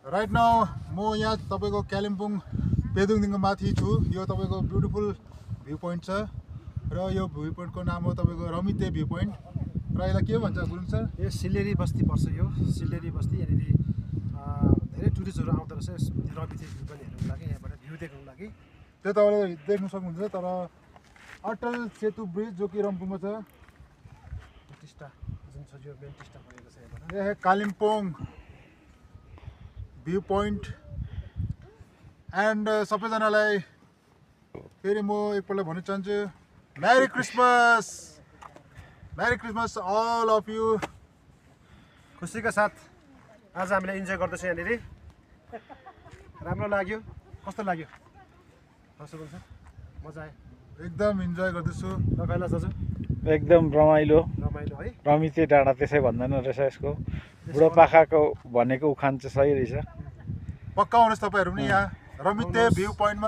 Right now म यहाँ तपाईँको कालिम्पोङ पेदुङदेखिको माथि छु। यो तपाईँको ब्युटिफुल भ्यू पोइन्ट छ र यो भ्यू पोइन्टको नाम हो तपाईँको रमिते भ्यू पोइन्ट र यसलाई के भन्छ गुरुङ सर? यो सिल्लेरी बस्ती पर्छ। यो सिल्लेरी बस्ती यहाँनिर धेरै टुरिस्टहरू आउँदो रहेछ रमिते भ्यू पनि हेर्नुको लागि, यहाँबाट भ्यू देख्नुको लागि। त्यो तपाईँले देख्न सक्नुहुन्छ। तर अटल सेतु ब्रिज जो कि रम्फूमा छ, टिस्टा जुन छ यो मेन टिस्टा बनेको छ यहाँबाट। यो है कालिम्पोङ भ्यू पोइन्ट। एन्ड सबैजनालाई फेरि म एकपल्ट भन्न चाहन्छु, merry Christmas, merry Christmas all of you. खुसीका साथ आज हामीले इन्जोय गर्दैछौँ यहाँनिर। राम्रो लाग्यो। कस्तो लाग्यो हर्ष बोल्छ? मजा आयो, एकदम इन्जोय गर्दैछु। तपाईँलाई दाजु एकदम रमाइलो है। रमिते डाँडा त्यसै भन्दैन रहेछ यसको। बुढोपाकाको भनेको उखान चाहिँ सही रहेछ। पक्का आउनुहोस् तपाईँहरू पनि यहाँ रमिते भ्यू पोइन्टमा।